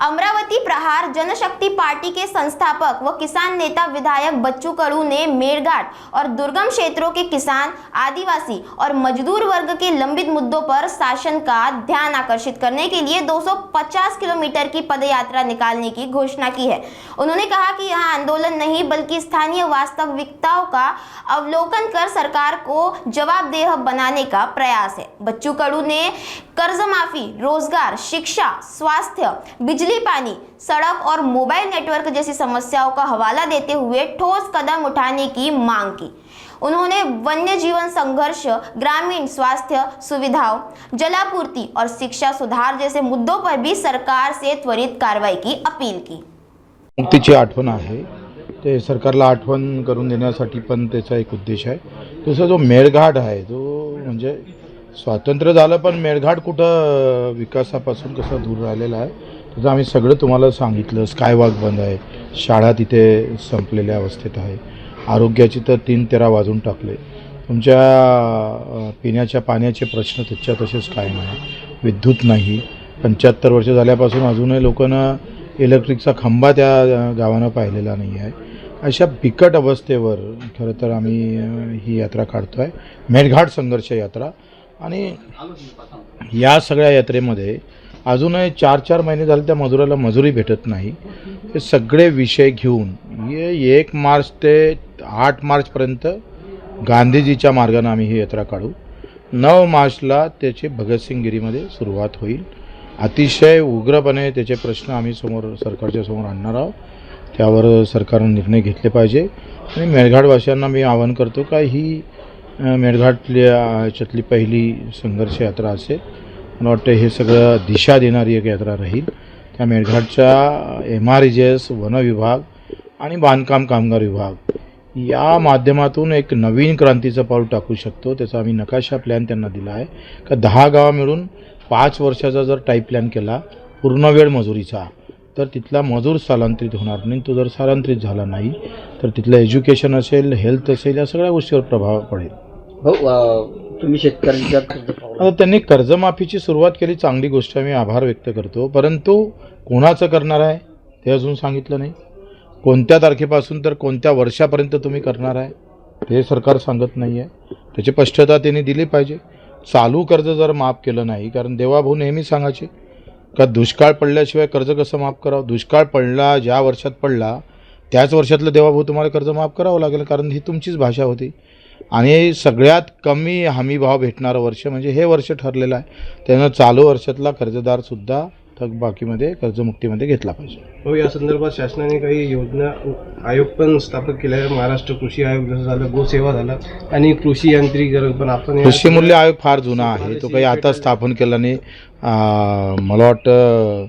अमरावती प्रहार जनशक्ति party के संस्थापक व किसान नेता विधायक बच्चू कडू ने मेड़घाट और दुर्गम क्षेत्रों के किसान, आदिवासी और मजदूर वर्ग के लंबित मुद्दों पर शासन का ध्यान आकर्षित करने के लिए 250 किलोमीटर की पदयात्रा निकालने की घोषणा की है। उन्होंने कहा कि यह आंदोलन नहीं बल्कि स्थानीय वास्तविकताओं का अवलोकन कर सरकार को जवाबदेह बनाने का प्रयास है। बच्चू कडू ने कर्ज माफी, रोजगार, शिक्षा, स्वास्थ्य, बिजली पानी, सड़क और मोबाइल नेटवर्क जैसी समस्याओं का हवाला देते हुए ठोस कदम उठाने की मांग की। उन्होंने वन्य जीवन संघर्ष, ग्रामीण स्वास्थ्य सुविधाओं, जलापूर्ति और शिक्षा सुधार जैसे मुद्दों पर भी सरकार से त्वरित कार्रवाई की अपील की। मुक्तीची आठवण आहे ते सरकारला आठवण करून देण्यासाठी पण त्याचा एक उद्देश आहे। दुसरा जो मेळघाट आहे तो म्हणजे स्वातंत्र्य झालं पण मेळघाट कुठं विकासापासून कसा दूर राहिलेला आहे त्याचं आम्ही सगळं तुम्हाला सांगितलं। स्कायवॉक बंद आहे, शाळा तिथे संपलेल्या अवस्थेत आहे, आरोग्याची तर 3-13 वाजून टाकले, तुमच्या पिण्याच्या पाण्याचे प्रश्न त्याच्या तसेच कायम आहे, विद्युत नाही, 75 वर्ष झाल्यापासून अजूनही लोकांना इलेक्ट्रिकचा खंबा त्या गावानं पाहिलेला नाही आहे। अशा बिकट अवस्थेवर खरं तर आम्ही ही यात्रा काढतो आहे, मेळघाट संघर्ष यात्रा। आणि या सगळ्या यात्रेमध्ये अजूनही 4-4 महिने झाले त्या मजुराला मजुरी भेटत नाही। हे सगळे विषय घेऊन 1 मार्च ते 8 मार्चपर्यंत गांधीजीच्या मार्गाने आम्ही ही यात्रा काढू। 9 मार्चला त्याचे भगतसिंगगिरीमध्ये सुरुवात होईल। अतिशय उग्रपणे त्याचे प्रश्न आम्ही सरकारच्या समोर आणणार आहोत, त्यावर सरकारने निर्णय घेतले पाहिजे। आणि मेळघाटवासियांना मी आवाहन करतो का ही मेळघाटच्यातली पहिली संघर्ष यात्रा असेल। मला वाटतं हे सगळं दिशा देणारी एक यात्रा राहील। त्या मेळघाटच्या MREGS, वन विभाग आणि बांधकाम कामगार विभाग या माध्यमातून एक नवीन क्रांतीचं पाऊल टाकू शकतो। त्याचा आम्ही नकाशा प्लॅन त्यांना दिला आहे का 10 गावं मिळून 5 वर्षाचा जर टाईप प्लॅन केला पूर्णवेळ मजुरीचा तर तिथला मजूर स्थलांतरित होणार नाही। तो जर स्थलांतरित झाला नाही तर तिथलं एज्युकेशन असेल, हेल्थ असेल, या सगळ्या गोष्टीवर प्रभाव पडेल। तुम्ही शेतकऱ्यांच्या त्यांनी कर्जमाफीची सुरुवात केली, चांगली गोष्ट, मी आभार व्यक्त करतो, परंतु कोणाचं करणार आहे ते अजून सांगितलं नाही। कोणत्या तारखेपासून तर कोणत्या वर्षापर्यंत तुम्ही करणार आहे ते सरकार सांगत नाही आहे। त्याची स्पष्टता त्यांनी दिली पाहिजे। चालू कर्ज जर माफ केलं नाही, कारण देवाभाऊ नेहमी सांगायचे का दुष्काळ पडल्याशिवाय कर्ज कसं माफ करावं, दुष्काळ पडला ज्या वर्षात पडला त्याच वर्षातलं देवाभाऊ तुम्हाला कर्ज माफ करावं लागेल, कारण ही तुमचीच भाषा होती। आणि सगळ्यात कमी हमी भाव भेटणारं वर्ष म्हणजे हे वर्ष ठरलेलं आहे। त्यानं चालू वर्षातला कर्जदारसुद्धा थकबाकीमध्ये कर्जमुक्तीमध्ये घेतला पाहिजे। हो, या संदर्भात शासनाने काही योजना आयोग पण स्थापित केले आहे। महाराष्ट्र कृषी आयोग जसं झालं, गोसेवा झालं आणि कृषी यांत्रिकीकरण पण आपण कृषी मूल्य आयोग फार जुना आहे, तो काही आता स्थापन केला नाही। मला वाटतं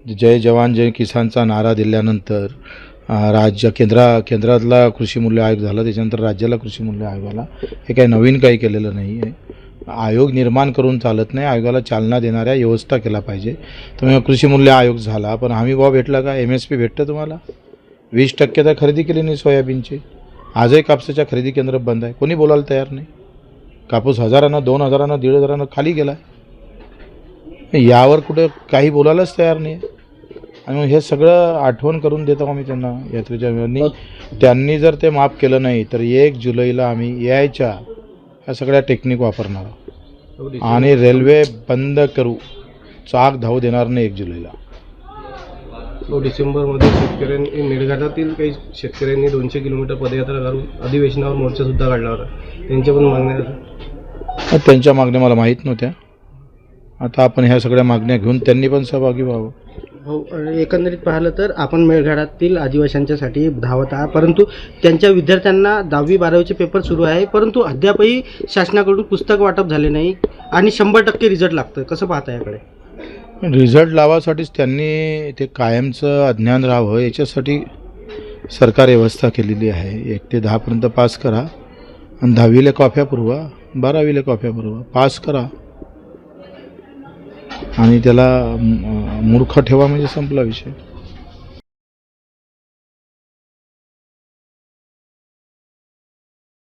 जय जवान जय किसानचा नारा दिल्यानंतर केंद्रातला कृषी मूल्य आयोग झाला, त्याच्यानंतर राज्याला कृषी मूल्य आयोग आला। हे काही नवीन काही केलेलं नाही आहे। आयोग निर्माण करून चालत नाही, आयोगाला चालना देणाऱ्या व्यवस्था केला पाहिजे। तुम्ही कृषी मूल्य आयोग झाला पण हमी भाव भेटला का? MSP भेटतं तुम्हाला? 20% तर खरेदी केली नाही सोयाबीनची। आजही कापसाच्या खरेदी केंद्र बंद आहे, कोणी बोलायला तयार नाही। कापूस 1000, 2000, 1500 खाली गेला, यावर कुठे काही बोलायलाच तयार नाही। आणि मग हे सगळं आठवण करून देतो आम्ही त्यांना यात्रेच्या वेळी। त्यांनी जर ते माफ केलं नाही तर 1 जुलैला आम्ही यायच्या ह्या सगळ्या टेक्निक वापरणार आहोत आणि रेल्वे बंद करू, चाक धावू देणार नाही 1 जुलैला। डिसेंबरमध्ये शेतकऱ्यांनी मेळघाटातील काही शेतकऱ्यांनी 200 किलोमीटर पदयात्रा करून अधिवेशनावर मोर्चासुद्धा काढला होता, त्यांच्या पण मागण्या त्यांच्या मागण्या मला माहीत नव्हत्या। आता आपण ह्या सगळ्या मागण्या घेऊन त्यांनी पण सहभागी व्हावं। हो, एकंदरीत पाहिलं तर आपण मेळघाटातील आदिवासींच्यासाठी धावत आहात, परंतु त्यांच्या विद्यार्थ्यांना 10वी 12वीचे पेपर सुरू आहे, परंतु अद्यापही शासनाकडून पुस्तक वाटप झाले नाही आणि 100% रिझल्ट लागतं। कसं पाहता याकडे? रिझल्ट लावासाठीच त्यांनी ते कायमचं अज्ञान राहावं याच्यासाठी सरकार व्यवस्था केलेली आहे। 1 ते 10 पर्यंत पास करा आणि 10वीला कॉप्या पुरवा, 12वीला कॉप्या पुरवा, पास करा आणि त्याला मूर्ख ठेवा म्हणजे संपला विषय।